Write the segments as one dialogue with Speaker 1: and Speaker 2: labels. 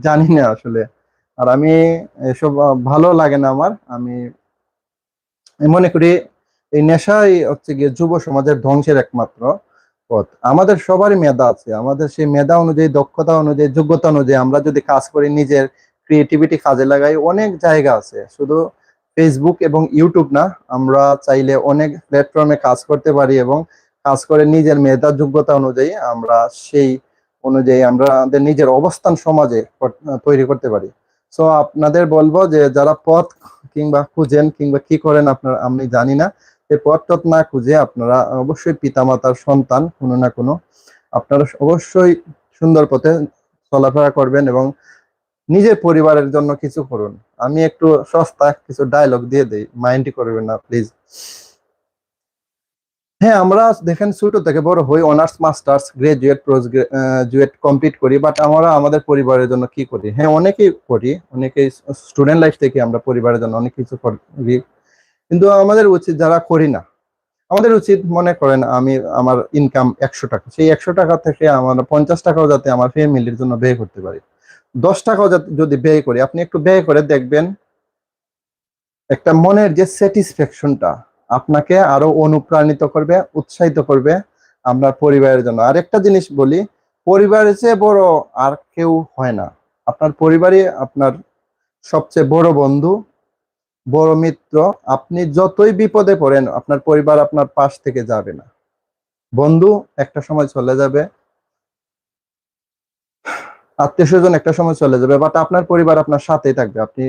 Speaker 1: জানি না আসলে। আর আমি এসব ভালো লাগে না আমার। আমি মনে করি এই নেশাই হচ্ছে গিয়ে যুব সমাজের ধ্বংসের একমাত্র পথ। আমাদের সবারই মেধা আছে, আমাদের সেই মেধা অনুযায়ী, দক্ষতা অনুযায়ী, যোগ্যতা অনুযায়ী আমরা যদি কাজ করি, নিজের ক্রিয়েটিভিটি কাজে লাগাই, অনেক জায়গা আছে। শুধু ফেসবুক এবং ইউটিউব না, আমরা চাইলে অনেক প্ল্যাটফর্মে কাজ করতে পারি এবং কাজ করে নিজের মেধা যোগ্যতা অনুযায়ী আমরা সেই অনুযায়ী আমরা আমাদের নিজের অবস্থান সমাজে তৈরি করতে পারি। সো আপনাদের বলবো যে যারা পথ কিংবা খুঁজেন কিংবা কি করেন আপনার আমি জানি না, এই পথ টথ না খুঁজে আপনারা অবশ্যই পিতামাতার সন্তান কোনো না কোনো, আপনারা অবশ্যই সুন্দর পথে চলাফেরা করবেন এবং নিজের পরিবারের জন্য কিছু করুন। আমি একটু সস্তা কিছু ডায়লগ দিয়ে দেই, মাইন্ডই করবেন না প্লিজ। হ্যাঁ, আমরা দেখেন ছোট থেকে বড় হই, honours masters graduate post graduate complete করি, বাট আমরা আমাদের পরিবারের জন্য কি করি? হ্যাঁ, অনেকেই করি, অনেকেই স্টুডেন্ট লাইফ থেকে আমরা পরিবারের জন্য অনেক কিছু করি, কিন্তু আমাদের উচিত যারা করি না, আমাদের উচিত মনে করেন আমি আমার ইনকাম 100 টাকা, সেই 100 টাকা থেকে আমার 50 টাকাও যাতে আমার ফ্যামিলির জন্য ব্যয় করতে পারি। 10 টাকাও যদি ব্যয় করি, আপনি একটু ব্যয় করে দেখবেন একটা মনের যে স্যাটিসফ্যাকশনটা আপনাকে আরো অনুপ্রাণিত করবে, উৎসাহিত করবে আপনার পরিবারের জন্য। আর একটা জিনিস বলি, পরিবারের চেয়ে বড় আর কেউ হয় না। আপনার পরিবারই আপনার সবচেয়ে বড় বন্ধু, বড় মিত্র। আপনি যতই বিপদে পড়েন, আপনার পরিবার আপনার পাশ থেকে যাবে না। বন্ধু একটা সময় চলে যাবে, আত্মীয় স্বজন একটা সময় চলে যাবে, বাট আপনার পরিবার আপনার সাথেই থাকবে। আপনি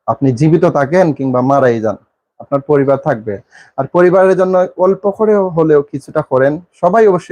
Speaker 1: আপনি জীবিত থাকেন কিংবা মারাই যান, আপনার পরিবার থাকবে। আর পরিবারের জন্য অল্প করে হলেও কিছুটা করেন, সবাই অবশ্যই